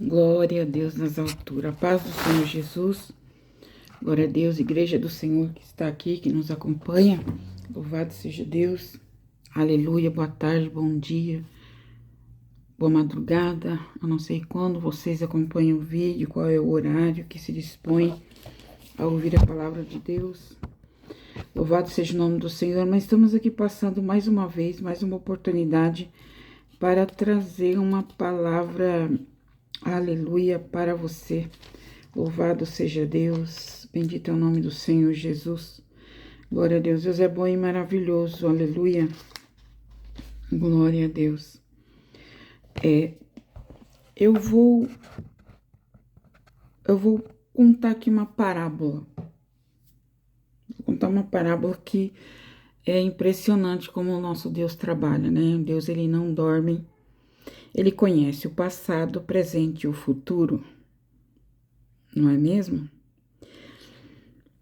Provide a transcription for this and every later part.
Glória a Deus nas alturas. A paz do Senhor Jesus. Glória a Deus, igreja do Senhor que está aqui, que nos acompanha. Louvado seja Deus. Aleluia, boa tarde, bom dia, boa madrugada. Eu não sei quando vocês acompanham o vídeo, qual é o horário que se dispõe a ouvir a palavra de Deus. Louvado seja o nome do Senhor. Mas estamos aqui passando mais uma vez, mais uma oportunidade para trazer uma palavra, aleluia, para você. Louvado seja Deus, bendito é o nome do Senhor Jesus. Glória a Deus, Deus é bom e maravilhoso, aleluia. Glória a Deus. Eu vou contar aqui uma parábola. Vou contar uma parábola que é impressionante como o nosso Deus trabalha, né? Deus, ele não dorme. Ele conhece o passado, o presente e o futuro. Não é mesmo?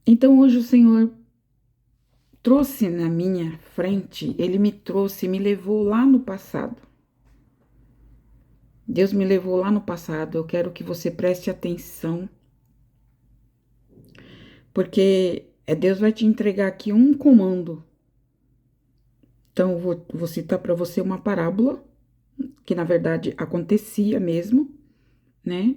Então, hoje o Senhor trouxe na minha frente, Ele me trouxe, me levou lá no passado. Deus me levou lá no passado. Eu quero que você preste atenção, porque Deus vai te entregar aqui um comando. Então, eu vou citar para você uma parábola, que na verdade acontecia mesmo, né?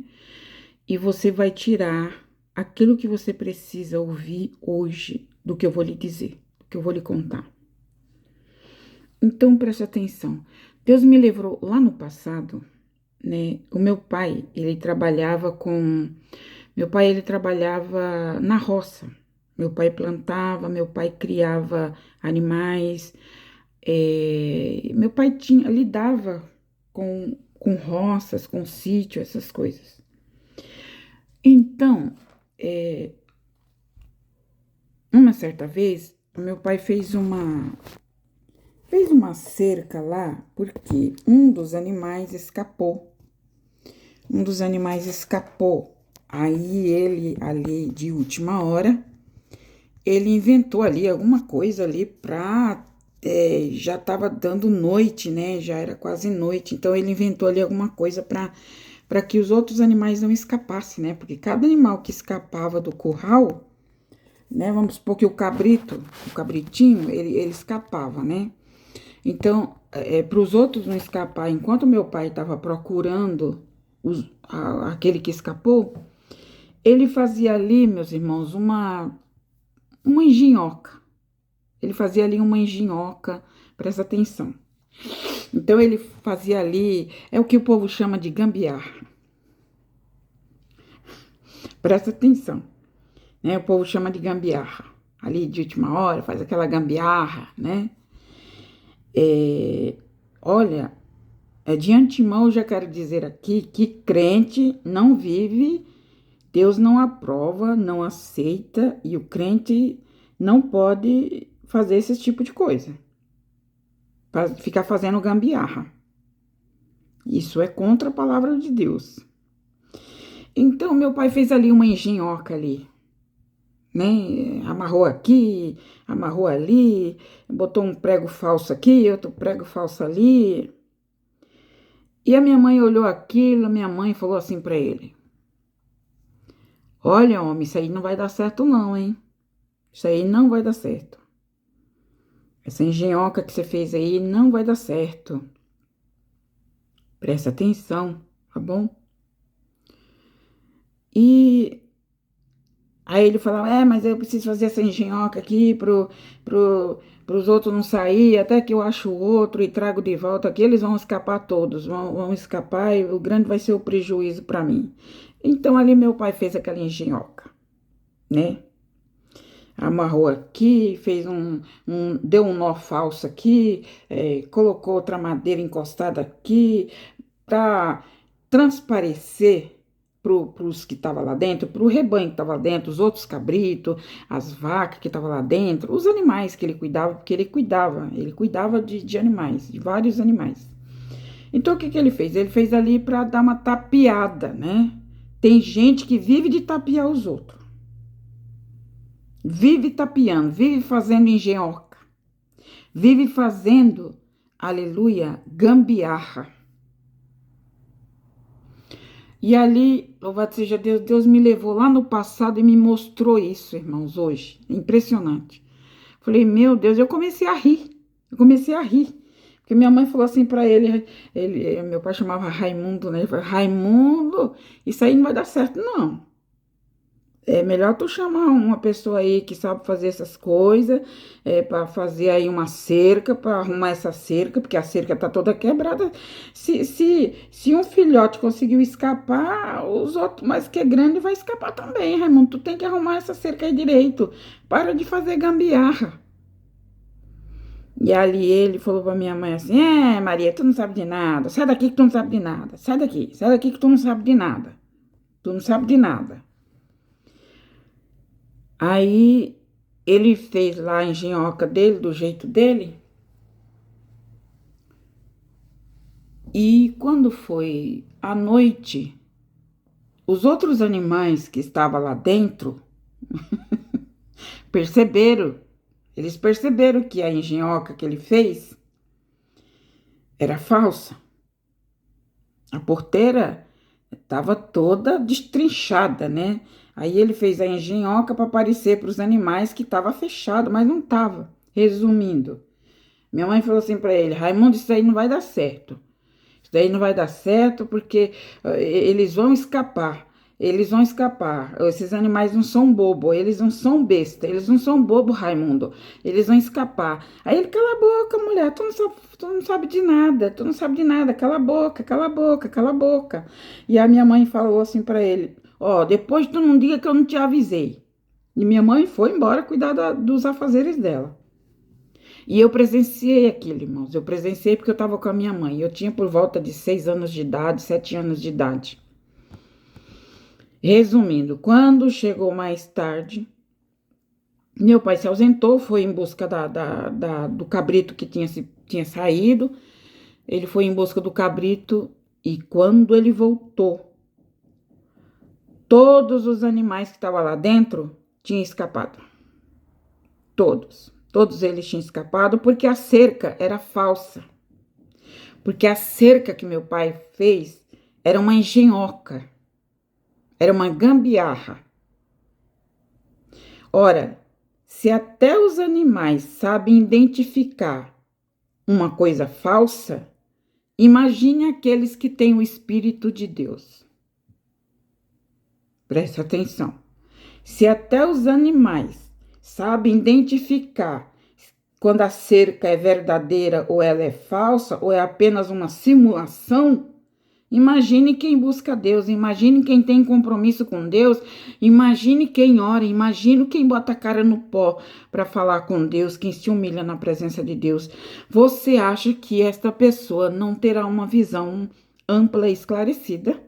E você vai tirar aquilo que você precisa ouvir hoje do que eu vou lhe dizer, do que eu vou lhe contar. Então, preste atenção. Deus me levou lá no passado, né? O meu pai, ele trabalhava na roça. Meu pai plantava, meu pai criava animais. Meu pai lidava com roças, com sítio, essas coisas. Então, uma certa vez, meu pai fez uma cerca lá, porque um dos animais escapou. Aí ele, ali de última hora, ele inventou ali alguma coisa ali já tava dando noite, né? Já era quase noite. Então ele inventou ali alguma coisa para que os outros animais não escapassem, né? Porque cada animal que escapava do curral, né? Vamos supor que o cabritinho, ele escapava, né? Então, para os outros não escapar, enquanto meu pai estava procurando aquele que escapou, ele fazia ali, meus irmãos, uma engenhoca. Ele fazia ali uma engenhoca, presta atenção. Então, ele fazia ali, é o que o povo chama de gambiarra. Presta atenção, né? O povo chama de gambiarra. Ali de última hora, faz aquela gambiarra, né? Olha, de antemão eu já quero dizer aqui que crente não vive, Deus não aprova, não aceita, e o crente não pode fazer esse tipo de coisa. Ficar fazendo gambiarra. Isso é contra a palavra de Deus. Então, meu pai fez ali uma engenhoca ali, né? Amarrou aqui, amarrou ali, botou um prego falso aqui, outro prego falso ali. E a minha mãe olhou aquilo, a minha mãe falou assim para ele: olha, homem, isso aí não vai dar certo não, hein? Isso aí não vai dar certo. Essa engenhoca que você fez aí não vai dar certo. Presta atenção, tá bom? E aí ele falava, mas eu preciso fazer essa engenhoca aqui pros outros não sair, até que eu acho o outro e trago de volta aqui, eles vão escapar todos, vão escapar e o grande vai ser o prejuízo para mim. Então ali meu pai fez aquela engenhoca, né? Amarrou aqui, deu um nó falso aqui, colocou outra madeira encostada aqui, para transparecer para os que estavam lá dentro, para o rebanho que estava lá dentro, os outros cabritos, as vacas que estavam lá dentro, os animais que ele cuidava, porque ele cuidava de animais, de vários animais. Então, o que ele fez? Ele fez ali para dar uma tapeada, né? Tem gente que vive de tapear os outros. Vive tapeando, vive fazendo engenhoca, vive fazendo, aleluia, gambiarra. E ali, louvado seja Deus, Deus me levou lá no passado e me mostrou isso, irmãos, hoje. Impressionante. Falei, meu Deus, eu comecei a rir. Eu comecei a rir. Porque minha mãe falou assim pra ele, meu pai chamava Raimundo, né? Ele falou, Raimundo, isso aí não vai dar certo, não. É melhor tu chamar uma pessoa aí que sabe fazer essas coisas, para fazer aí uma cerca, para arrumar essa cerca, porque a cerca tá toda quebrada. Se um filhote conseguiu escapar, os outros, mas que é grande, vai escapar também, Raimundo. Tu tem que arrumar essa cerca aí direito. Para de fazer gambiarra. E ali ele falou pra minha mãe assim: É, Maria, tu não sabe de nada. Sai daqui que tu não sabe de nada. Sai daqui que tu não sabe de nada. Tu não sabe de nada. Aí ele fez lá a engenhoca dele, do jeito dele. E quando foi à noite, os outros animais que estavam lá dentro perceberam. Eles perceberam que a engenhoca que ele fez era falsa. A porteira estava toda destrinchada, né? Aí ele fez a engenhoca para aparecer para os animais que estava fechado, mas não estava. Resumindo, minha mãe falou assim para ele: Raimundo, isso aí não vai dar certo. Isso daí não vai dar certo porque eles vão escapar. Eles vão escapar. Esses animais não são bobo, eles não são besta, eles não são bobo, Raimundo. Eles vão escapar. Aí ele, cala a boca, mulher, tu não sabe de nada, tu não sabe de nada, cala a boca, cala a boca, cala a boca. E a minha mãe falou assim para ele: Ó, depois tu não diga que eu não te avisei. E minha mãe foi embora cuidar dos afazeres dela. E eu presenciei aquilo, irmãos. Eu presenciei porque eu estava com a minha mãe. Eu tinha por volta de 6 anos de idade, 7 anos de idade. Resumindo, quando chegou mais tarde, meu pai se ausentou, foi em busca do cabrito que tinha saído. Ele foi em busca do cabrito e quando ele voltou, todos os animais que estavam lá dentro tinham escapado. Todos. Todos eles tinham escapado porque a cerca era falsa. Porque a cerca que meu pai fez era uma engenhoca, era uma gambiarra. Ora, se até os animais sabem identificar uma coisa falsa, imagine aqueles que têm o Espírito de Deus. Preste atenção. Se até os animais sabem identificar quando a cerca é verdadeira ou ela é falsa, ou é apenas uma simulação, imagine quem busca Deus, imagine quem tem compromisso com Deus, imagine quem ora, imagine quem bota a cara no pó para falar com Deus, quem se humilha na presença de Deus. Você acha que esta pessoa não terá uma visão ampla e esclarecida?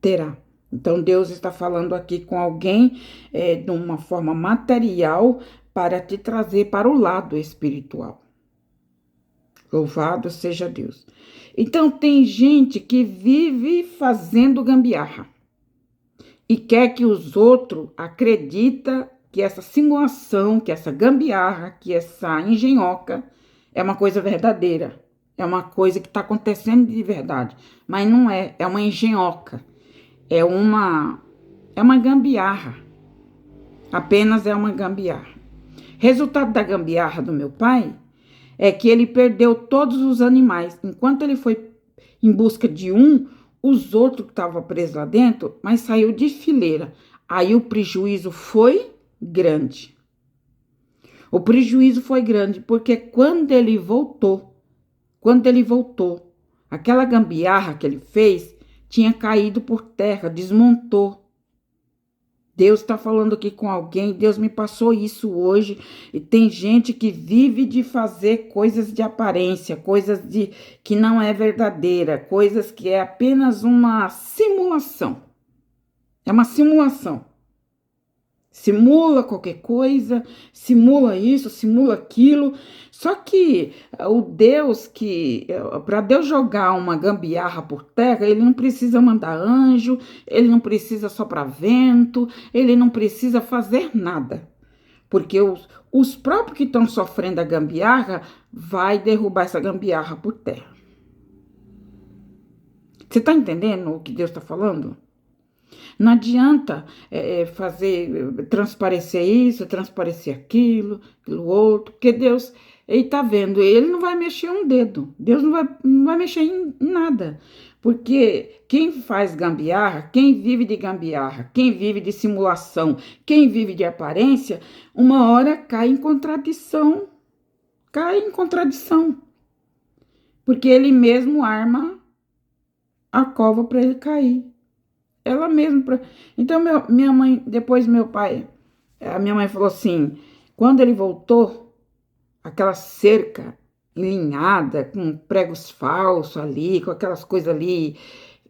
Terá. Então, Deus está falando aqui com alguém de uma forma material para te trazer para o lado espiritual. Louvado seja Deus. Então, tem gente que vive fazendo gambiarra e quer que os outros acreditem que essa simulação, que essa gambiarra, que essa engenhoca é uma coisa verdadeira. É uma coisa que está acontecendo de verdade. Mas não é, é uma engenhoca. É uma gambiarra. Apenas é uma gambiarra. Resultado da gambiarra do meu pai é que ele perdeu todos os animais. Enquanto ele foi em busca de um, os outros que estavam presos lá dentro, mas saiu de fileira. Aí o prejuízo foi grande. O prejuízo foi grande porque quando ele voltou, aquela gambiarra que ele fez tinha caído por terra, desmontou. Deus está falando aqui com alguém, Deus me passou isso hoje, e tem gente que vive de fazer coisas de aparência, coisas que não é verdadeira, coisas que é apenas uma simulação. É uma simulação. Simula qualquer coisa, simula isso, simula aquilo. Só que para Deus jogar uma gambiarra por terra, ele não precisa mandar anjo, ele não precisa soprar vento, ele não precisa fazer nada. Porque os próprios que estão sofrendo a gambiarra vai derrubar essa gambiarra por terra. Você está entendendo o que Deus está falando? Não adianta transparecer isso, transparecer aquilo outro, porque Deus, ele está vendo, ele não vai mexer um dedo, Deus não vai mexer em nada, porque quem faz gambiarra, quem vive de gambiarra, quem vive de simulação, quem vive de aparência, uma hora cai em contradição, porque ele mesmo arma a cova para ele cair. Ela mesma. Então, minha mãe, depois meu pai, a minha mãe falou assim: quando ele voltou, aquela cerca enlinhada, com pregos falsos ali, com aquelas coisas ali,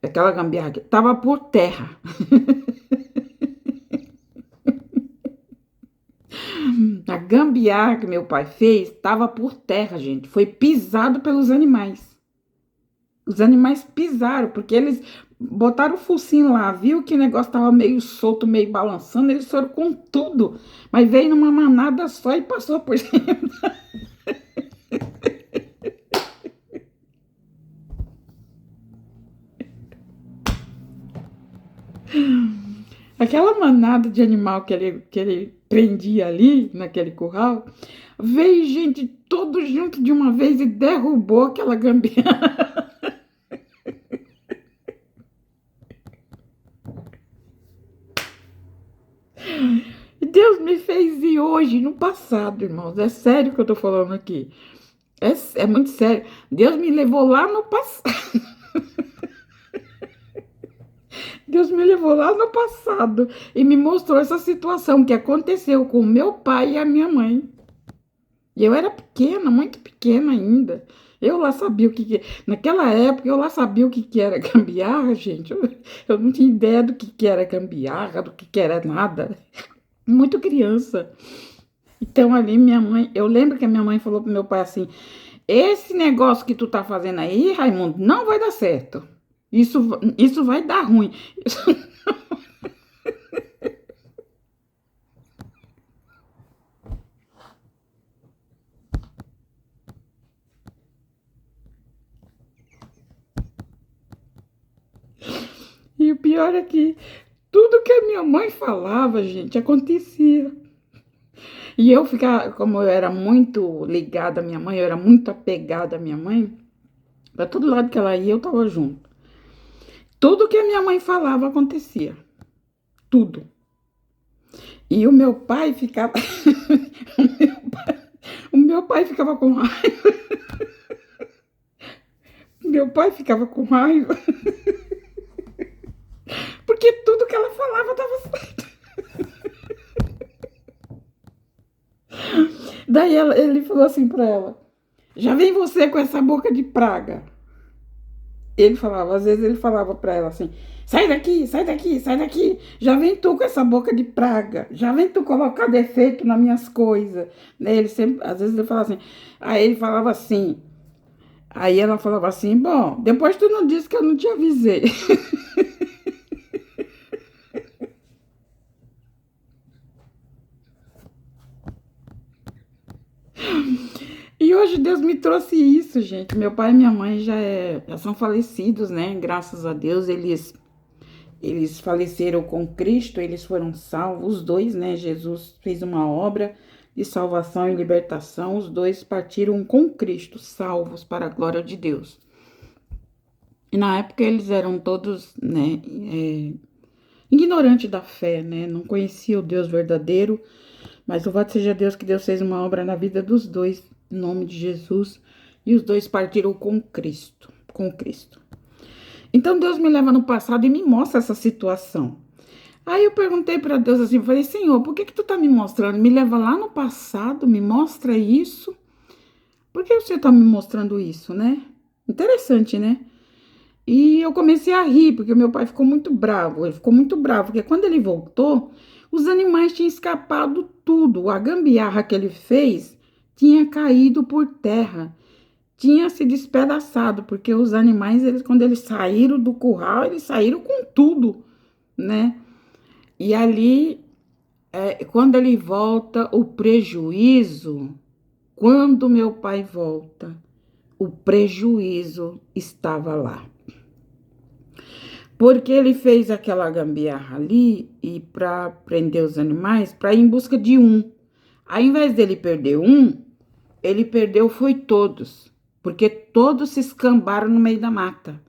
aquela gambiarra, estava por terra. A gambiarra que meu pai fez estava por terra, gente. Foi pisado pelos animais. Os animais pisaram, porque eles botaram o focinho lá, viu que o negócio tava meio solto, meio balançando, eles foram com tudo. Mas veio numa manada só e passou por cima. Aquela manada de animal que ele prendia ali, naquele curral, veio gente todo junto de uma vez e derrubou aquela gambiarra. E Deus me fez ir hoje, no passado, irmãos. É sério que eu tô falando aqui. É muito sério. Deus me levou lá no passado. Deus me levou lá no passado e me mostrou essa situação que aconteceu com meu pai e a minha mãe. E eu era pequena, muito pequena ainda. Eu lá sabia o que. Naquela época, eu lá sabia o que era gambiarra, gente. Eu não tinha ideia do que era gambiarra, do que era nada. Muito criança. Então, ali, minha mãe. Eu lembro que a minha mãe falou pro meu pai assim: esse negócio que tu tá fazendo aí, Raimundo, não vai dar certo. Isso vai dar ruim. E o pior é que tudo que a minha mãe falava, gente, acontecia. E eu ficava, como eu era muito ligada à minha mãe, eu era muito apegada à minha mãe, para todo lado que ela ia, eu tava junto. Tudo que a minha mãe falava acontecia. Tudo. E o meu pai ficava. o meu pai ficava com raiva. Meu pai ficava com raiva. Porque tudo que ela falava dava certo. Daí ele falou assim para ela: já vem você com essa boca de praga. Ele falava, às vezes ele falava para ela assim: sai daqui, sai daqui, sai daqui. Já vem tu com essa boca de praga. Já vem tu colocar defeito nas minhas coisas. Ele sempre, às vezes ele falava assim. Aí ele falava assim. Aí ela falava assim: bom, depois tu não disse que eu não te avisei. E hoje Deus me trouxe isso, gente. Meu pai e minha mãe já são falecidos, né? Graças a Deus, eles faleceram com Cristo, eles foram salvos, os dois, né? Jesus fez uma obra de salvação e libertação, os dois partiram com Cristo, salvos para a glória de Deus. E na época eles eram todos, né, ignorantes da fé, né? Não conheciam o Deus verdadeiro, mas louvado seja Deus que Deus fez uma obra na vida dos dois, em nome de Jesus, e os dois partiram com Cristo, com Cristo. Então Deus me leva no passado e me mostra essa situação. Aí eu perguntei para Deus assim, falei: Senhor, por que tu tá me mostrando? Me leva lá no passado, me mostra isso. Por que você tá me mostrando isso, né? Interessante, né? E eu comecei a rir, porque o meu pai ficou muito bravo. Ele ficou muito bravo, porque quando ele voltou, os animais tinham escapado tudo. A gambiarra que ele fez tinha caído por terra, tinha se despedaçado, porque os animais, quando eles saíram do curral, eles saíram com tudo, né? E ali, quando ele volta, o prejuízo, quando meu pai volta, o prejuízo estava lá. Porque ele fez aquela gambiarra ali e para prender os animais, para ir em busca de um. Ao invés dele perder um, ele perdeu foi todos, porque todos se escambaram no meio da mata,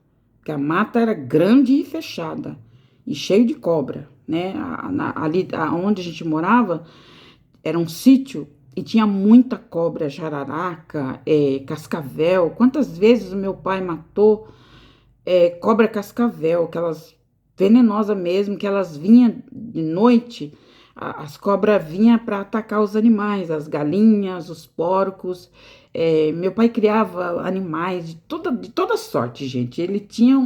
que a mata era grande e fechada e cheio de cobra, né? Ali onde a gente morava era um sítio e tinha muita cobra, jararaca, cascavel. Quantas vezes o meu pai matou cobra cascavel, aquelas venenosas mesmo, que elas vinham de noite, as cobras vinham para atacar os animais, as galinhas, os porcos. Meu pai criava animais de toda sorte, gente. Ele tinha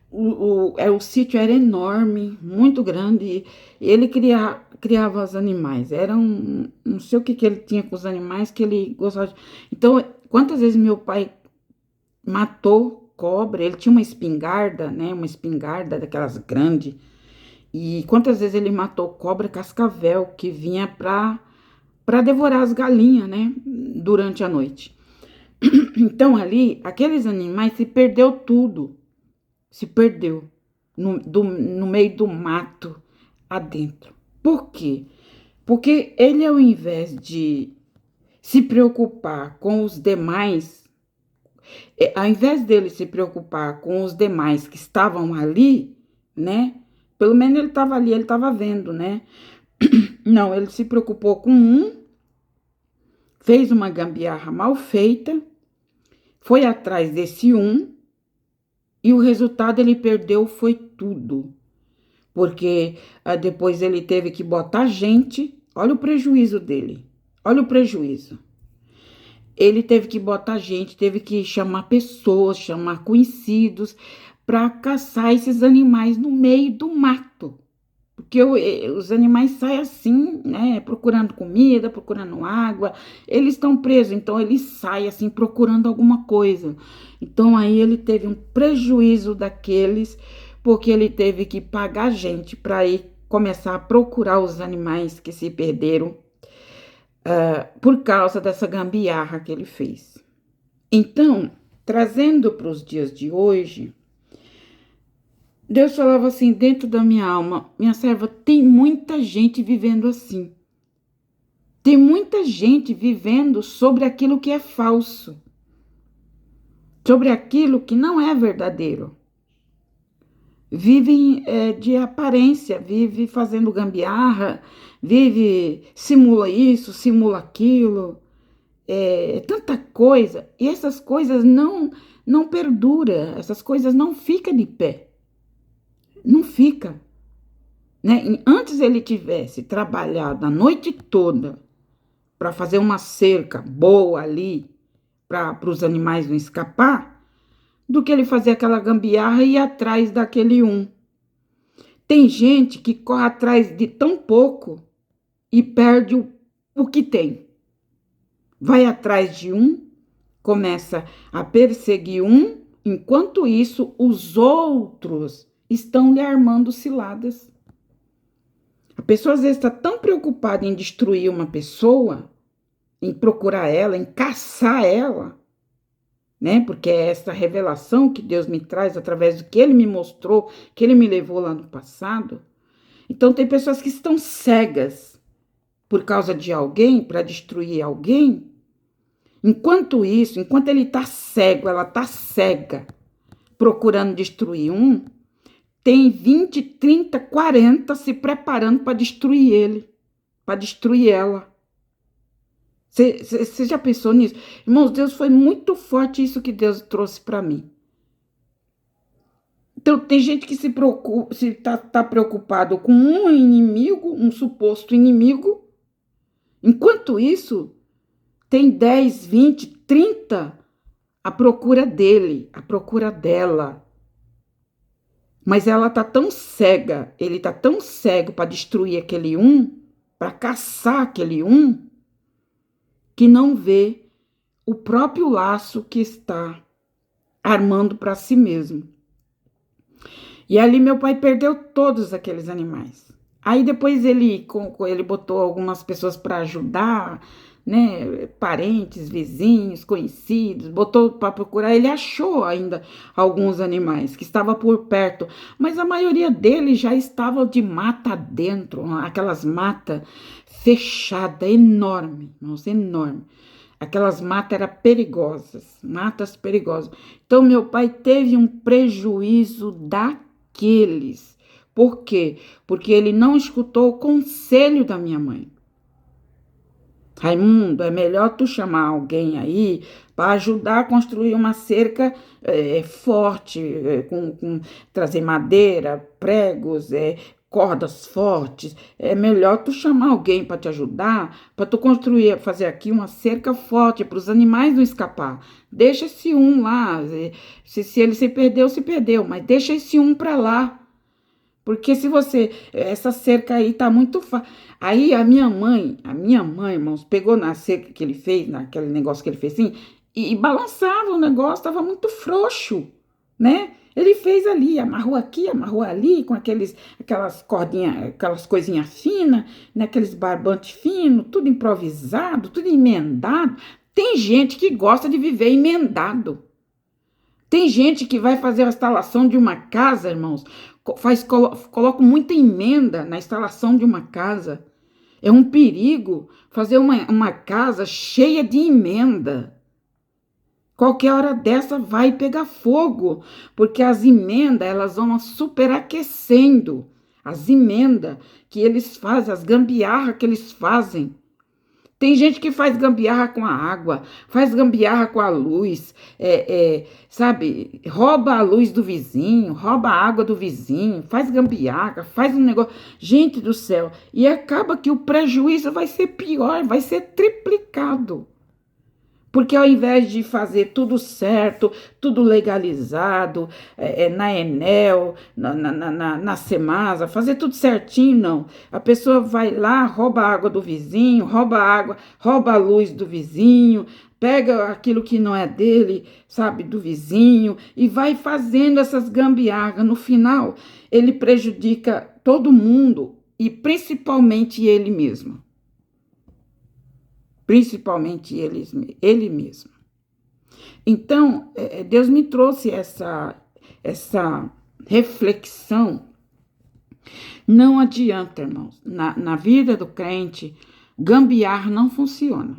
o sítio era enorme, muito grande, e ele criava os animais. Não sei o que ele tinha com os animais que ele gostava de. Então, quantas vezes meu pai matou cobra, ele tinha uma espingarda, né? Uma espingarda daquelas grandes. E quantas vezes ele matou cobra cascavel que vinha para devorar as galinhas, né? Durante a noite. Então ali, aqueles animais se perdeu tudo. Se perdeu no meio do mato adentro. Por quê? Porque ele, ao invés de se preocupar com os demais, ao invés dele se preocupar com os demais que estavam ali, né? Pelo menos ele estava ali, ele estava vendo, né? Não, ele se preocupou com um, fez uma gambiarra mal feita, foi atrás desse um, e o resultado ele perdeu foi tudo. Porque depois ele teve que botar gente, olha o prejuízo dele, olha o prejuízo. Ele teve que botar gente, teve que chamar pessoas, chamar conhecidos para caçar esses animais no meio do mato. Porque os animais saem assim, né? Procurando comida, procurando água. Eles estão presos, então eles saem assim procurando alguma coisa. Então aí ele teve um prejuízo daqueles, porque ele teve que pagar gente para ir começar a procurar os animais que se perderam por causa dessa gambiarra que ele fez. Então, trazendo para os dias de hoje, Deus falava assim dentro da minha alma: minha serva, tem muita gente vivendo assim. Tem muita gente vivendo sobre aquilo que é falso, sobre aquilo que não é verdadeiro. Vivem de aparência, vive fazendo gambiarra, vive, simula isso, simula aquilo, tanta coisa. E essas coisas não perdura, essas coisas não ficam de pé, não fica. Né? Antes ele tivesse trabalhado a noite toda para fazer uma cerca boa ali, para os animais não escapar, do que ele fazer aquela gambiarra e ir atrás daquele um. Tem gente que corre atrás de tão pouco e perde o que tem. Vai atrás de um, começa a perseguir um, enquanto isso os outros estão lhe armando ciladas. A pessoa às vezes está tão preocupada em destruir uma pessoa, em procurar ela, em caçar ela, né? Porque é essa revelação que Deus me traz através do que Ele me mostrou, que Ele me levou lá no passado. Então tem pessoas que estão cegas por causa de alguém, para destruir alguém. Enquanto isso, enquanto ele está cego, ela está cega, procurando destruir um, tem 20, 30, 40 se preparando para destruir ele, para destruir ela. Você já pensou nisso? Irmãos, Deus foi muito forte isso que Deus trouxe para mim. Então, tem gente que se preocupa, se tá preocupado com um inimigo, um suposto inimigo. Enquanto isso, tem 10, 20, 30 à procura dele, à procura dela. Mas ela tá tão cega, ele tá tão cego para destruir aquele um, para caçar aquele um, que não vê o próprio laço que está armando para si mesmo. E ali meu pai perdeu todos aqueles animais. Aí depois ele botou algumas pessoas para ajudar né, parentes, vizinhos, conhecidos, botou para procurar, ele achou ainda alguns animais que estavam por perto, mas a maioria deles já estava de mata dentro, aquelas matas fechadas, enorme, nossa, enorme. Aquelas matas eram perigosas, matas perigosas. Então, meu pai teve um prejuízo daqueles. Por quê? Porque ele não escutou o conselho da minha mãe. Raimundo, é melhor tu chamar alguém aí para ajudar a construir uma cerca forte, trazer madeira, pregos, cordas fortes. É melhor tu chamar alguém para te ajudar, para tu construir, fazer aqui uma cerca forte para os animais não escapar. Deixa esse um lá. Se ele se perdeu, mas deixa esse um para lá. Porque se você, essa cerca aí tá muito fácil. Aí a minha mãe, irmãos, pegou na cerca que ele fez, naquele negócio que ele fez assim, e balançava o negócio, tava muito frouxo, né? Ele fez ali, amarrou aqui, amarrou ali, com aquelas cordinhas, aquelas coisinhas finas, né? Aqueles barbantes finos, tudo improvisado, tudo emendado. Tem gente que gosta de viver emendado. Tem gente que vai fazer a instalação de uma casa, irmãos, coloca muita emenda na instalação de uma casa. É um perigo fazer uma casa cheia de emenda. Qualquer hora dessa vai pegar fogo, porque as emendas elas vão superaquecendo. As emendas que eles fazem, as gambiarras que eles fazem. Tem gente que faz gambiarra com a água, faz gambiarra com a luz, sabe? Rouba a luz do vizinho, rouba a água do vizinho, faz gambiarra, faz um negócio. Gente do céu, e acaba que o prejuízo vai ser pior, vai ser triplicado. Porque ao invés de fazer tudo certo, tudo legalizado, na Enel, na Semasa, fazer tudo certinho, não. A pessoa vai lá, rouba a água do vizinho, rouba a água, rouba a luz do vizinho, pega aquilo que não é dele, sabe, do vizinho, e vai fazendo essas gambiarras. No final, ele prejudica todo mundo e principalmente ele mesmo. Principalmente ele mesmo. Então, Deus me trouxe essa reflexão. Não adianta, irmãos, na vida do crente, gambiarra não funciona.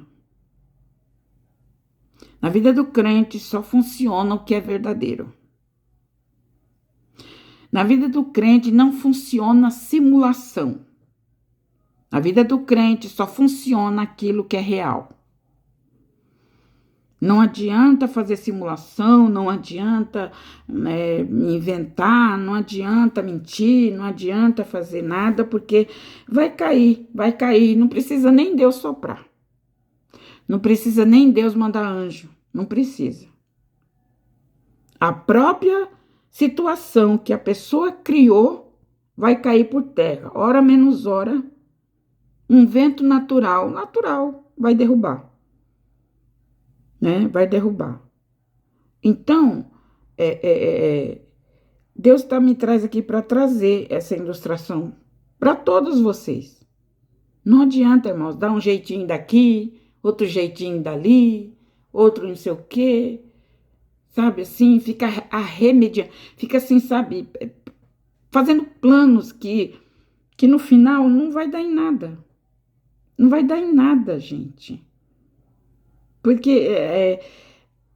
Na vida do crente só funciona o que é verdadeiro. Na vida do crente não funciona simulação. Na vida do crente só funciona aquilo que é real. Não adianta fazer simulação, não adianta inventar, não adianta mentir, não adianta fazer nada, porque vai cair. Não precisa nem Deus soprar. Não precisa nem Deus mandar anjo. Não precisa. A própria situação que a pessoa criou vai cair por terra. Hora menos hora. Um vento natural, vai derrubar, né? Vai derrubar. Então, Deus me traz aqui para trazer essa ilustração para todos vocês. Não adianta, irmãos, dar um jeitinho daqui, outro jeitinho dali, outro não sei o quê, sabe assim, fica fica assim, sabe, fazendo planos que no final não vai dar em nada. Não vai dar em nada, gente. Porque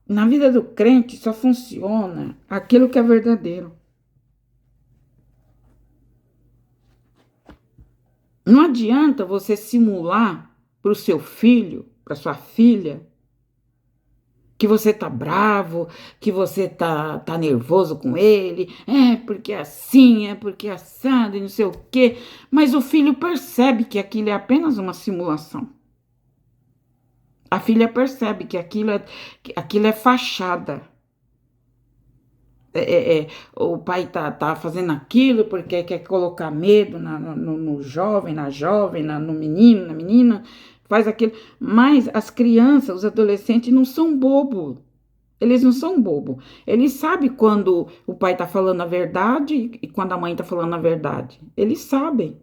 na vida do crente só funciona aquilo que é verdadeiro. Não adianta você simular para o seu filho, para sua filha, que você tá bravo, que você tá nervoso com ele, porque é assim, porque é assado e não sei o quê. Mas o filho percebe que aquilo é apenas uma simulação. A filha percebe que aquilo é fachada. O pai tá fazendo aquilo porque quer colocar medo no jovem, no menino, na menina, faz aquilo. Mas as crianças, os adolescentes não são bobos. Eles não são bobos. Eles sabem quando o pai tá falando a verdade e quando a mãe tá falando a verdade. Eles sabem.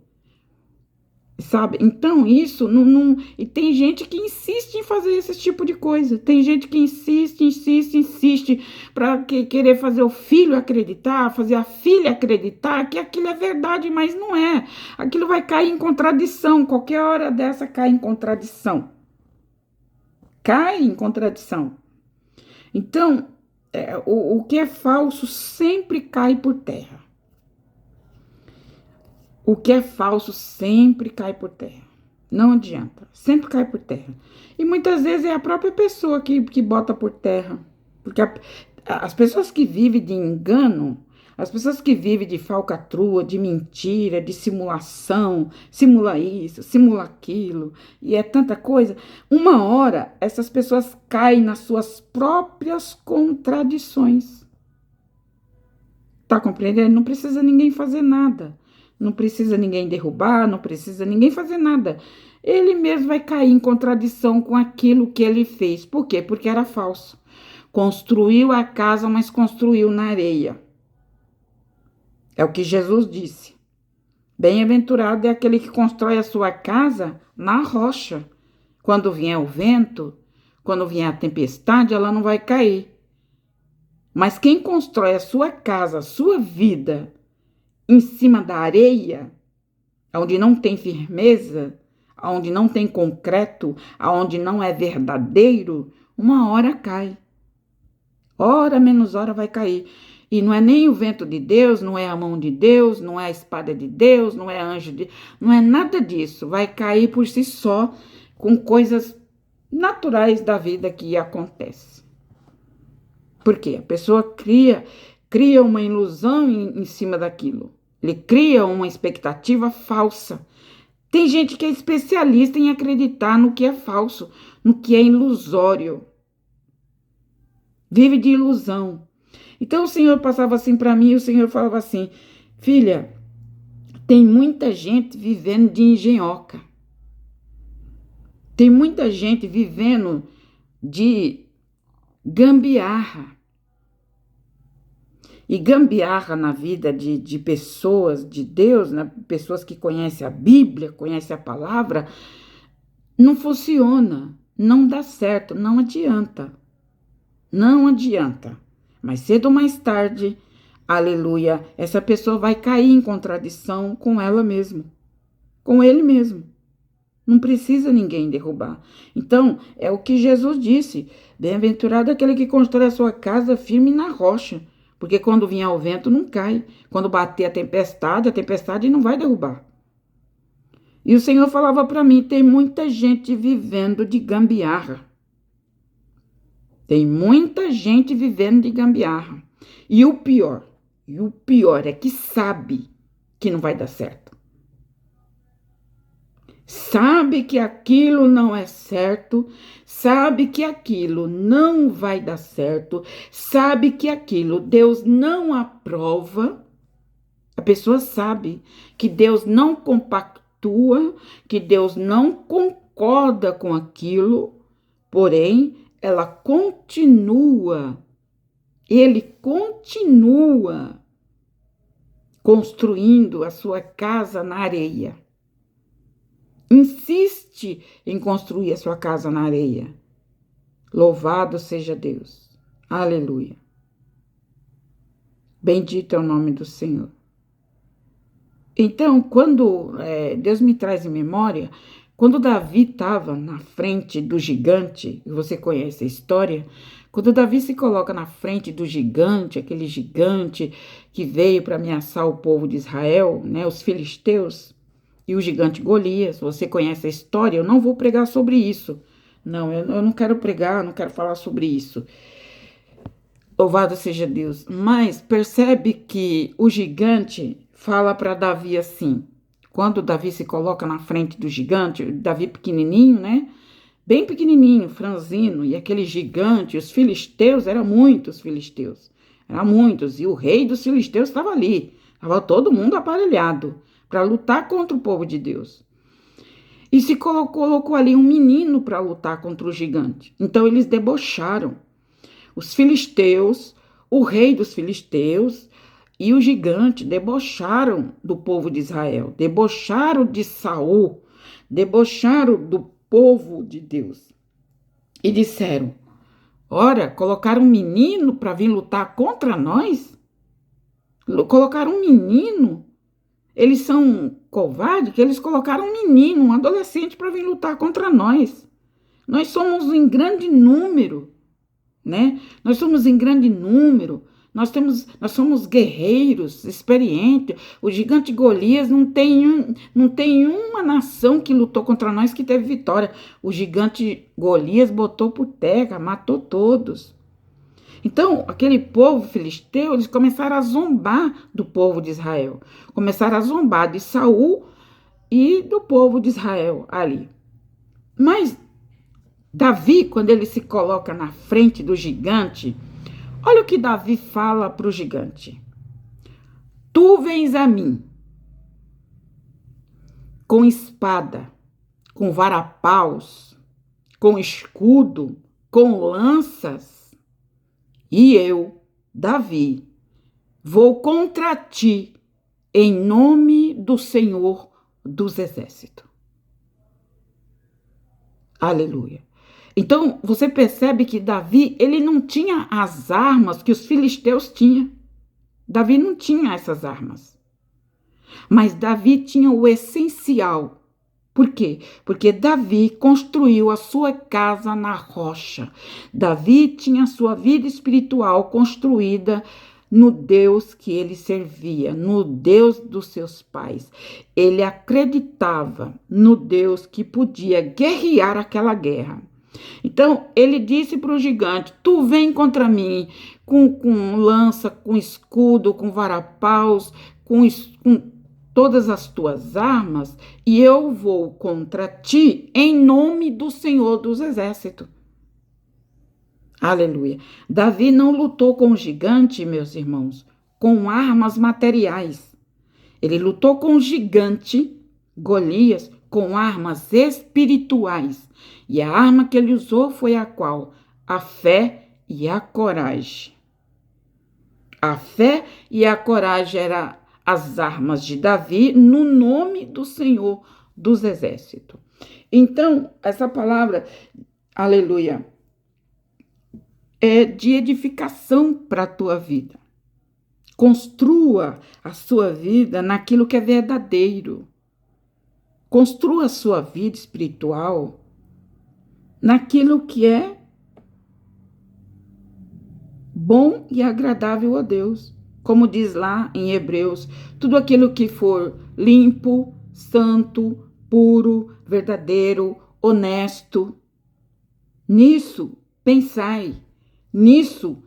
sabe? Então, isso não. E tem gente que insiste em fazer esse tipo de coisa. Tem gente que insiste para querer fazer o filho acreditar, fazer a filha acreditar que aquilo é verdade, mas não é. Aquilo vai cair em contradição. Qualquer hora dessa cai em contradição. Cai em contradição. Então, o que é falso sempre cai por terra. O que é falso sempre cai por terra. Não adianta, sempre cai por terra. E muitas vezes é a própria pessoa que bota por terra. Porque as pessoas que vivem de engano, as pessoas que vivem de falcatrua, de mentira, de simulação, simula isso, simula aquilo, e é tanta coisa, uma hora essas pessoas caem nas suas próprias contradições. Tá compreendendo? Não precisa ninguém fazer nada. Não precisa ninguém derrubar, não precisa ninguém fazer nada. Ele mesmo vai cair em contradição com aquilo que ele fez. Por quê? Porque era falso. Construiu a casa, mas construiu na areia. É o que Jesus disse. Bem-aventurado é aquele que constrói a sua casa na rocha. Quando vier o vento, quando vier a tempestade, ela não vai cair. Mas quem constrói a sua casa, a sua vida, em cima da areia, onde não tem firmeza, onde não tem concreto, onde não é verdadeiro, uma hora cai. Hora menos hora vai cair. E não é nem o vento de Deus, não é a mão de Deus, não é a espada de Deus, não é anjo de... Não é nada disso. Vai cair por si só, com coisas naturais da vida que acontece. Por quê? A pessoa cria uma ilusão em cima daquilo. Ele cria uma expectativa falsa. Tem gente que é especialista em acreditar no que é falso, no que é ilusório. Vive de ilusão. Então o Senhor passava assim para mim, o Senhor falava assim: filha, tem muita gente vivendo de engenhoca. Tem muita gente vivendo de gambiarra. E gambiarra na vida de pessoas de Deus, né? Pessoas que conhecem a Bíblia, conhecem a palavra, não funciona, não dá certo, não adianta. Não adianta. Mais cedo ou mais tarde, aleluia, essa pessoa vai cair em contradição com ela mesma, com ele mesmo. Não precisa ninguém derrubar. Então, é o que Jesus disse: bem-aventurado aquele que constrói a sua casa firme na rocha. Porque quando vier o vento, não cai. Quando bater a tempestade não vai derrubar. E o Senhor falava para mim: tem muita gente vivendo de gambiarra. Tem muita gente vivendo de gambiarra. E o pior é que sabe que não vai dar certo. Sabe que aquilo não é certo, sabe que aquilo não vai dar certo, sabe que aquilo Deus não aprova. A pessoa sabe que Deus não compactua, que Deus não concorda com aquilo, porém, ele continua construindo a sua casa na areia. Insiste em construir a sua casa na areia. Louvado seja Deus. Aleluia. Bendito é o nome do Senhor. Então, quando Deus me traz em memória, quando Davi estava na frente do gigante, você conhece a história, quando Davi se coloca na frente do gigante, aquele gigante que veio para ameaçar o povo de Israel, né, os filisteus, e o gigante Golias, você conhece a história, eu não vou pregar sobre isso. Não, eu não quero pregar, não quero falar sobre isso. Louvado seja Deus. Mas percebe que o gigante fala para Davi assim, quando Davi se coloca na frente do gigante, Davi pequenininho, né? Bem pequenininho, franzino, e aquele gigante, os filisteus, eram muitos filisteus. Eram muitos, e o rei dos filisteus estava ali. Estava todo mundo aparelhado para lutar contra o povo de Deus. E se colocou ali um menino para lutar contra o gigante. Então eles debocharam. Os filisteus, o rei dos filisteus e o gigante debocharam do povo de Israel, debocharam de Saul, debocharam do povo de Deus e disseram: ora, colocaram um menino para vir lutar contra nós? Colocaram um menino? Eles são covardes que eles colocaram um menino, um adolescente, para vir lutar contra nós. Nós somos em grande número, né? Nós somos em grande número. Nós somos guerreiros, experientes. O gigante Golias não tem uma nação que lutou contra nós que teve vitória. O gigante Golias botou por terra, matou todos. Então, aquele povo filisteu, eles começaram a zombar do povo de Israel. Começaram a zombar de Saul e do povo de Israel ali. Mas Davi, quando ele se coloca na frente do gigante, olha o que Davi fala para o gigante. Tu vens a mim com espada, com varapaus, com escudo, com lanças, e eu, Davi, vou contra ti em nome do Senhor dos Exércitos. Aleluia. Então, você percebe que Davi, ele não tinha as armas que os filisteus tinham. Davi não tinha essas armas. Mas Davi tinha o essencial. Por quê? Porque Davi construiu a sua casa na rocha. Davi tinha a sua vida espiritual construída no Deus que ele servia, no Deus dos seus pais. Ele acreditava no Deus que podia guerrear aquela guerra. Então, ele disse para o gigante, tu vem contra mim com lança, com escudo, com varapaus, com todas as tuas armas, e eu vou contra ti em nome do Senhor dos Exércitos. Aleluia. Davi não lutou com o gigante, meus irmãos, com armas materiais. Ele lutou com o gigante, Golias, com armas espirituais. E a arma que ele usou foi a qual? A fé e a coragem. A fé e a coragem eram as armas de Davi no nome do Senhor dos Exércitos. Então, essa palavra, aleluia, é de edificação para a tua vida. Construa a sua vida naquilo que é verdadeiro. Construa a sua vida espiritual naquilo que é bom e agradável a Deus. Como diz lá em Hebreus, tudo aquilo que for limpo, santo, puro, verdadeiro, honesto. Nisso pensai, nisso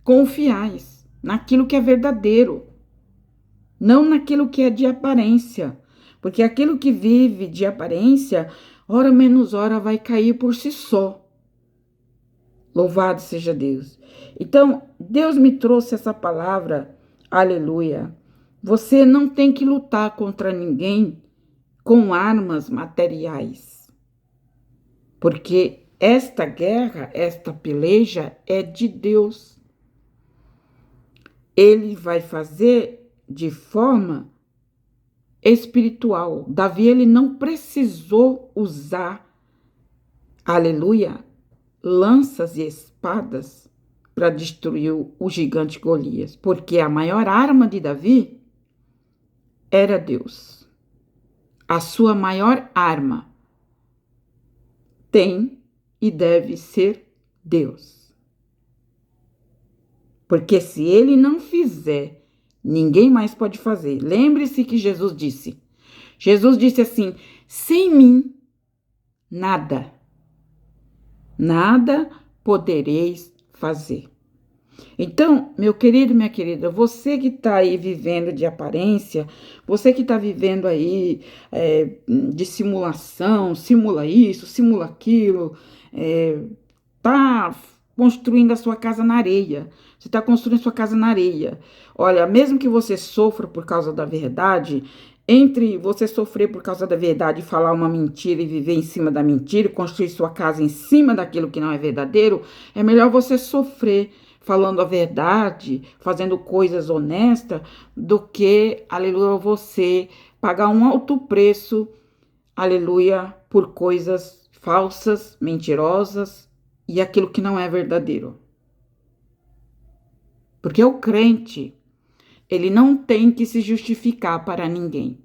confiais, naquilo que é verdadeiro, não naquilo que é de aparência. Porque aquilo que vive de aparência, hora menos hora vai cair por si só. Louvado seja Deus. Então, Deus me trouxe essa palavra, aleluia. Você não tem que lutar contra ninguém com armas materiais. Porque esta guerra, esta peleja é de Deus. Ele vai fazer de forma espiritual. Davi, ele não precisou usar, aleluia, lanças e espadas para destruir o gigante Golias, porque a maior arma de Davi era Deus. A sua maior arma tem e deve ser Deus. Porque se ele não fizer, ninguém mais pode fazer. Lembre-se que Jesus disse assim, sem mim, nada podereis fazer. Então, meu querido, minha querida, você que está aí vivendo de aparência, você que está vivendo aí de simulação, simula isso, simula aquilo, está construindo a sua casa na areia. Você está construindo a sua casa na areia. Olha, mesmo que você sofra por causa da verdade, entre você sofrer por causa da verdade e falar uma mentira e viver em cima da mentira, construir sua casa em cima daquilo que não é verdadeiro, é melhor você sofrer falando a verdade, fazendo coisas honestas, do que, aleluia, você pagar um alto preço, aleluia, por coisas falsas, mentirosas e aquilo que não é verdadeiro. Porque o crente, ele não tem que se justificar para ninguém.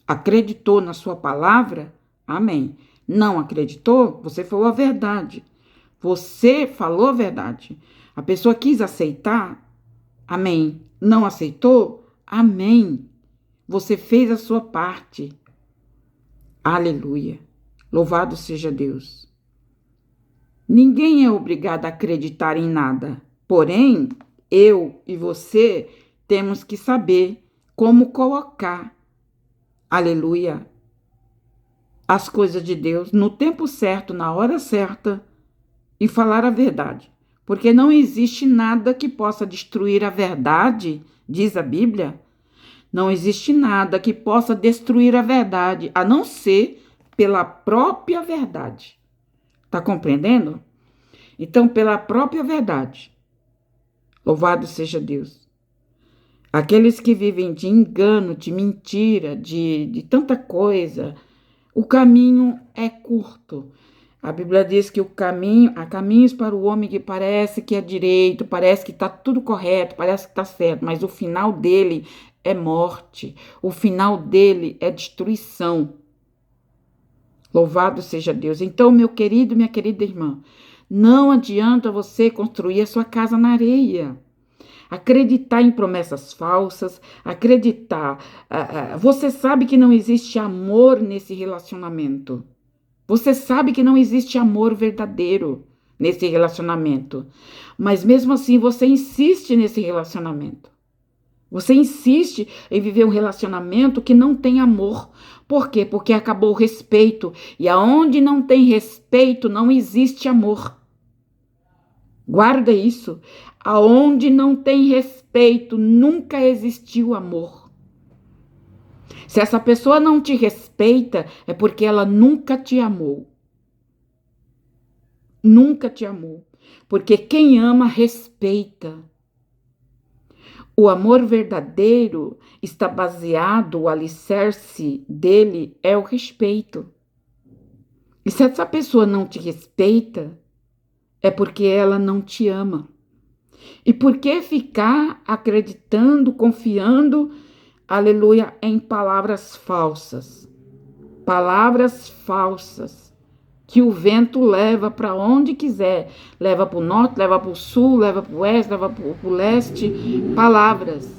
Acreditou na sua palavra? Amém. Não acreditou? Você falou a verdade. Você falou a verdade. A pessoa quis aceitar? Amém. Não aceitou? Amém. Você fez a sua parte. Aleluia. Louvado seja Deus. Ninguém é obrigado a acreditar em nada. Porém, eu e você temos que saber como colocar, aleluia, as coisas de Deus no tempo certo, na hora certa e falar a verdade. Porque não existe nada que possa destruir a verdade, diz a Bíblia. Não existe nada que possa destruir a verdade, a não ser pela própria verdade. Tá compreendendo? Então, pela própria verdade. Louvado seja Deus. Aqueles que vivem de engano, de mentira, de tanta coisa, o caminho é curto. A Bíblia diz que há caminhos para o homem que parece que é direito, parece que está tudo correto, parece que está certo, mas o final dele é morte, o final dele é destruição. Louvado seja Deus. Então, meu querido, minha querida irmã, não adianta você construir a sua casa na areia. Acreditar em promessas falsas, acreditar. Você sabe que não existe amor nesse relacionamento. Você sabe que não existe amor verdadeiro nesse relacionamento. Mas mesmo assim você insiste nesse relacionamento. Você insiste em viver um relacionamento que não tem amor. Por quê? Porque acabou o respeito. E aonde não tem respeito, não existe amor. Guarda isso. Aonde não tem respeito, nunca existiu amor. Se essa pessoa não te respeita, é porque ela nunca te amou. Nunca te amou. Porque quem ama, respeita. O amor verdadeiro está baseado, o alicerce dele é o respeito. E se essa pessoa não te respeita, é porque ela não te ama. E por que ficar acreditando, confiando, aleluia, em palavras falsas? Palavras falsas que o vento leva para onde quiser. Leva para o norte, leva para o sul, leva para o oeste, leva para o leste. Palavras.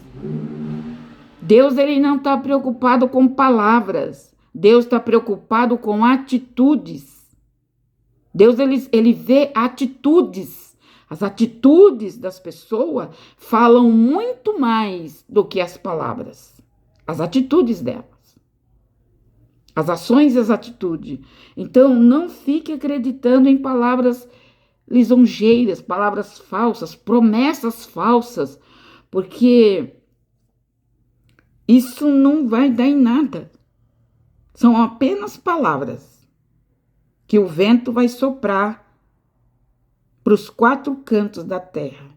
Deus, ele não está preocupado com palavras. Deus está preocupado com atitudes. Deus, ele vê atitudes. As atitudes das pessoas falam muito mais do que as palavras. As atitudes delas. As ações e as atitudes. Então, não fique acreditando em palavras lisonjeiras, palavras falsas, promessas falsas, porque isso não vai dar em nada. São apenas palavras que o vento vai soprar para os 4 cantos da terra.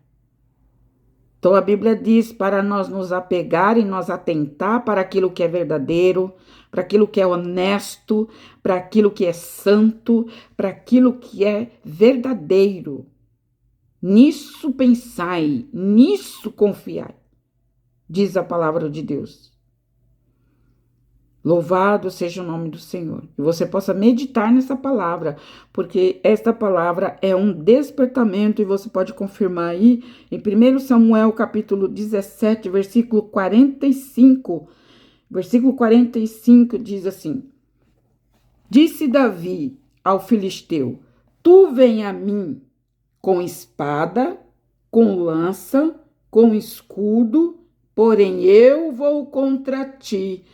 Então a Bíblia diz para nós nos apegar e nós atentar para aquilo que é verdadeiro, para aquilo que é honesto, para aquilo que é santo, para aquilo que é verdadeiro. Nisso pensai, nisso confiai, diz a palavra de Deus. Louvado seja o nome do Senhor. E você possa meditar nessa palavra, porque esta palavra é um despertamento e você pode confirmar aí em 1 Samuel capítulo 17, versículo 45. Versículo 45 diz assim: Disse Davi ao filisteu: Tu vem a mim com espada, com lança, com escudo, porém eu vou contra ti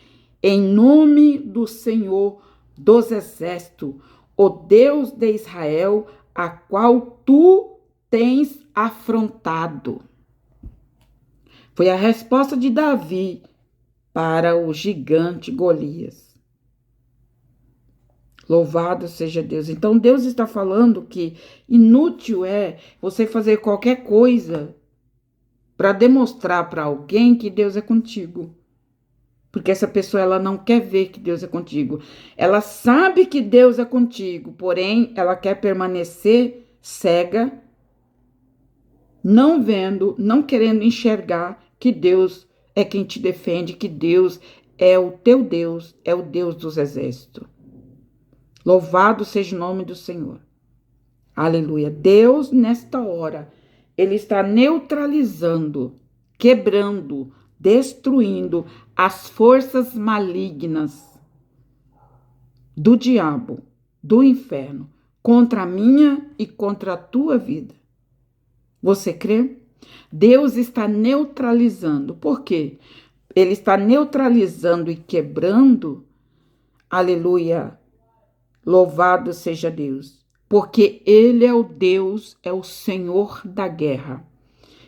em nome do Senhor dos Exércitos, o Deus de Israel, a qual tu tens afrontado. Foi a resposta de Davi para o gigante Golias. Louvado seja Deus. Então Deus está falando que inútil é você fazer qualquer coisa para demonstrar para alguém que Deus é contigo. Porque essa pessoa, ela não quer ver que Deus é contigo. Ela sabe que Deus é contigo, porém, ela quer permanecer cega, não vendo, não querendo enxergar que Deus é quem te defende, que Deus é o teu Deus, é o Deus dos exércitos. Louvado seja o nome do Senhor. Aleluia. Deus, nesta hora, Ele está neutralizando, quebrando, destruindo as forças malignas do diabo, do inferno, contra a minha e contra a tua vida. Você crê? Deus está neutralizando. Por quê? Ele está neutralizando e quebrando, aleluia, louvado seja Deus, porque Ele é o Deus, é o Senhor da guerra.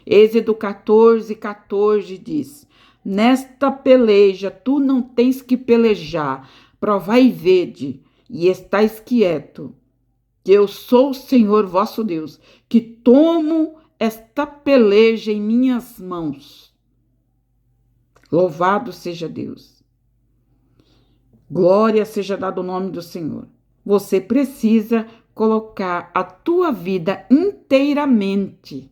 Êxodo 14:14 diz: nesta peleja tu não tens que pelejar, provai e vede, e estais quieto, que eu sou o Senhor vosso Deus, que tomo esta peleja em minhas mãos. Louvado seja Deus. Glória seja dado o nome do Senhor. Você precisa colocar a tua vida inteiramente,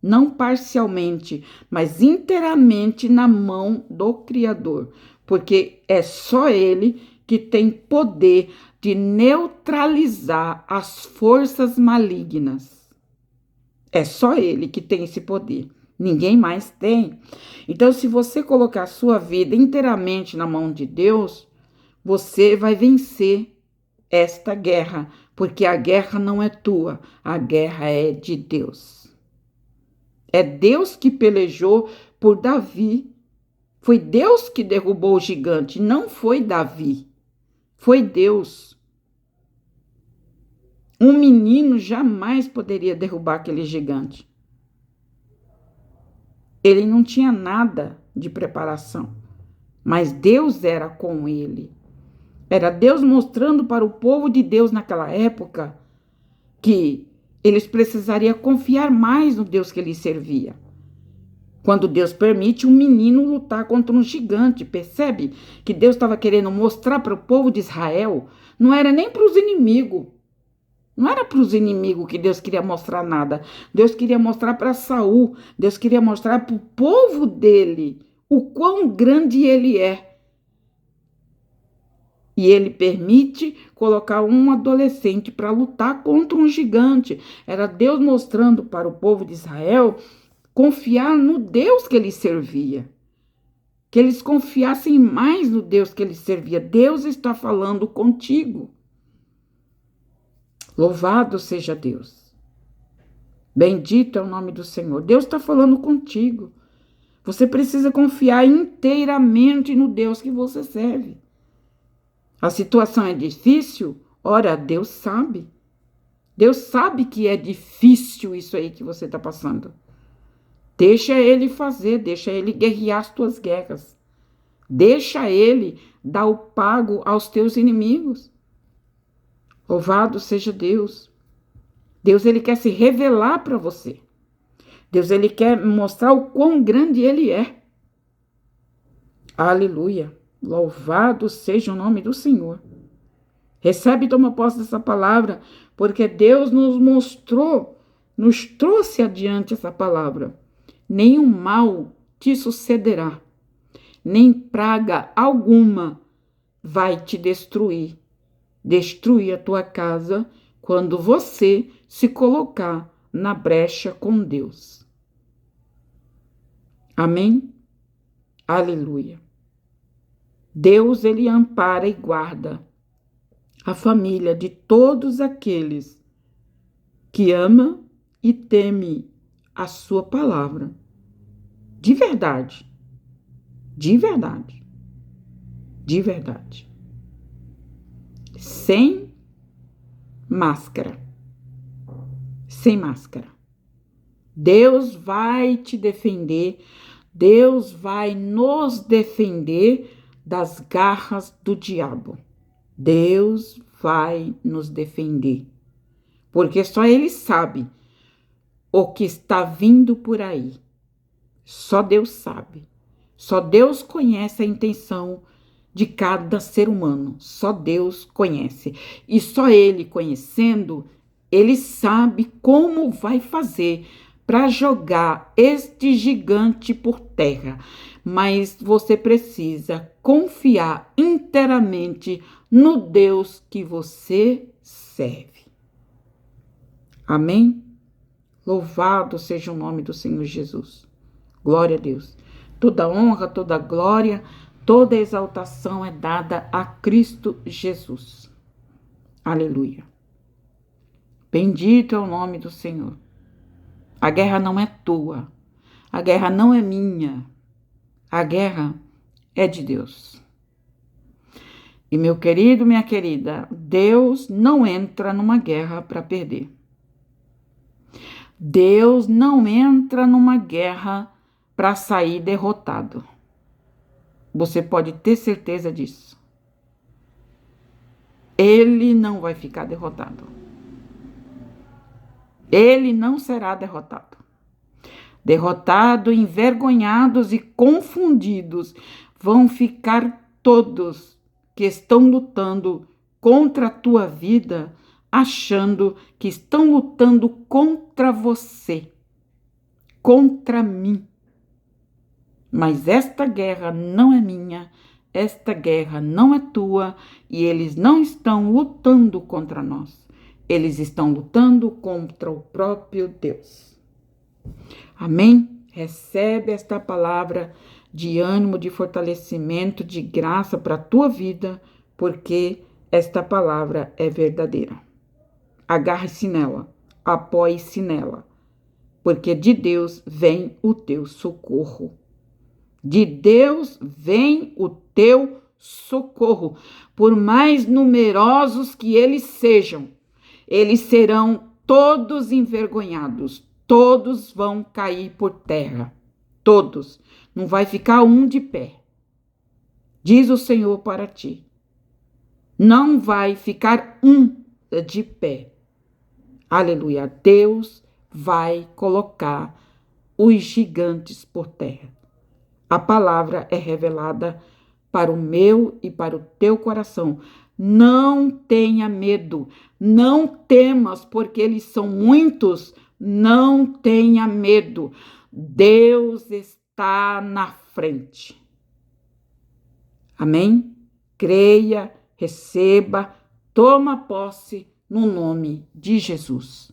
não parcialmente, mas inteiramente na mão do Criador, porque é só Ele que tem poder de neutralizar as forças malignas. É só Ele que tem esse poder. Ninguém mais tem. Então, se você colocar a sua vida inteiramente na mão de Deus, você vai vencer esta guerra, porque a guerra não é tua, a guerra é de Deus. É Deus que pelejou por Davi. Foi Deus que derrubou o gigante, não foi Davi. Foi Deus. Um menino jamais poderia derrubar aquele gigante. Ele não tinha nada de preparação, mas Deus era com ele. Era Deus mostrando para o povo de Deus naquela época que eles precisariam confiar mais no Deus que eles servia. Quando Deus permite um menino lutar contra um gigante, percebe que Deus estava querendo mostrar para o povo de Israel, não era nem para os inimigos. Não era para os inimigos que Deus queria mostrar nada. Deus queria mostrar para Saul, Deus queria mostrar para o povo dele o quão grande ele é. E ele permite colocar um adolescente para lutar contra um gigante. Era Deus mostrando para o povo de Israel confiar no Deus que ele servia. Que eles confiassem mais no Deus que ele servia. Deus está falando contigo. Louvado seja Deus. Bendito é o nome do Senhor. Deus está falando contigo. Você precisa confiar inteiramente no Deus que você serve. A situação é difícil? Ora, Deus sabe. Deus sabe que é difícil isso aí que você está passando. Deixa Ele fazer, deixa Ele guerrear as tuas guerras. Deixa Ele dar o pago aos teus inimigos. Louvado seja Deus. Deus, Ele quer se revelar para você. Deus, Ele quer mostrar o quão grande Ele é. Aleluia. Louvado seja o nome do Senhor. Recebe e toma posse dessa palavra, porque Deus nos mostrou, nos trouxe adiante essa palavra. Nenhum mal te sucederá, nem praga alguma vai te destruir. Destruir a tua casa quando você se colocar na brecha com Deus. Amém? Aleluia. Deus, Ele ampara e guarda a família de todos aqueles que ama e teme a sua palavra. De verdade. De verdade. De verdade. Sem máscara. Sem máscara. Deus vai te defender. Deus vai nos defender das garras do diabo. Deus vai nos defender. Porque só Ele sabe o que está vindo por aí. Só Deus sabe. Só Deus conhece a intenção de cada ser humano. Só Deus conhece. E só Ele conhecendo, Ele sabe como vai fazer para jogar este gigante por terra. Mas você precisa confiar inteiramente no Deus que você serve. Amém? Louvado seja o nome do Senhor Jesus. Glória a Deus. Toda honra, toda glória, toda exaltação é dada a Cristo Jesus. Aleluia. Bendito é o nome do Senhor. A guerra não é tua. A guerra não é minha. A guerra é de Deus. E meu querido, minha querida, Deus não entra numa guerra para perder. Deus não entra numa guerra para sair derrotado. Você pode ter certeza disso. Ele não vai ficar derrotado. Ele não será derrotado. Derrotado, envergonhados e confundidos vão ficar todos que estão lutando contra a tua vida, achando que estão lutando contra você, contra mim. Mas esta guerra não é minha, esta guerra não é tua, e eles não estão lutando contra nós. Eles estão lutando contra o próprio Deus. Amém? Recebe esta palavra de ânimo, de fortalecimento, de graça para a tua vida, porque esta palavra é verdadeira. Agarre-se nela, apoie-se nela, porque de Deus vem o teu socorro. De Deus vem o teu socorro. Por mais numerosos que eles sejam, eles serão todos envergonhados. Todos vão cair por terra. Todos. Não vai ficar um de pé. Diz o Senhor para ti. Não vai ficar um de pé. Aleluia. Deus vai colocar os gigantes por terra. A palavra é revelada para o meu e para o teu coração. Não tenha medo, não temas, porque eles são muitos. Não tenha medo. Deus está na frente. Amém? Creia, receba, toma posse no nome de Jesus.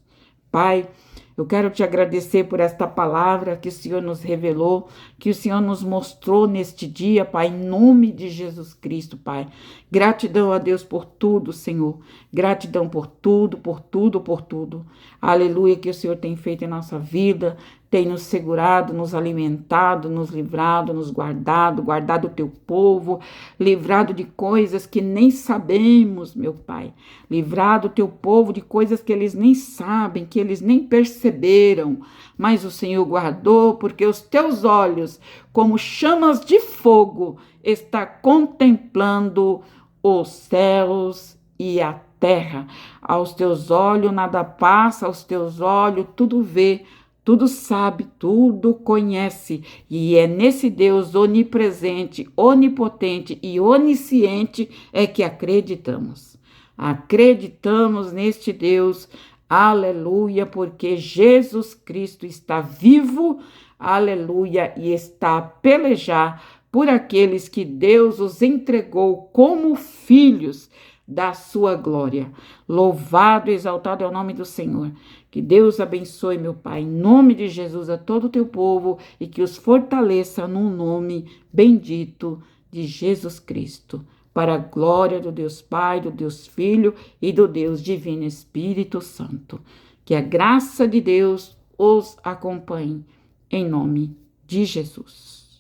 Pai, eu quero te agradecer por esta palavra que o Senhor nos revelou, que o Senhor nos mostrou neste dia, Pai, em nome de Jesus Cristo, Pai. Gratidão a Deus por tudo, Senhor. Gratidão por tudo, por tudo, por tudo. Aleluia, que o Senhor tem feito em nossa vida, tem nos segurado, nos alimentado, nos livrado, nos guardado, guardado o teu povo, livrado de coisas que nem sabemos, meu Pai. Livrado o teu povo de coisas que eles nem sabem, que eles nem perceberam, mas o Senhor guardou, porque os teus olhos, como chamas de fogo, está contemplando os céus e a terra. Aos teus olhos nada passa, aos teus olhos tudo vê, tudo sabe, tudo conhece. E é nesse Deus onipresente, onipotente e onisciente é que acreditamos. Acreditamos neste Deus, aleluia, porque Jesus Cristo está vivo, aleluia, e está a pelejar por aqueles que Deus os entregou como filhos da sua glória. Louvado e exaltado é o nome do Senhor. Que Deus abençoe, meu Pai, em nome de Jesus, a todo o teu povo e que os fortaleça no nome bendito de Jesus Cristo. Para a glória do Deus Pai, do Deus Filho e do Deus Divino Espírito Santo. Que a graça de Deus os acompanhe, em nome de Jesus.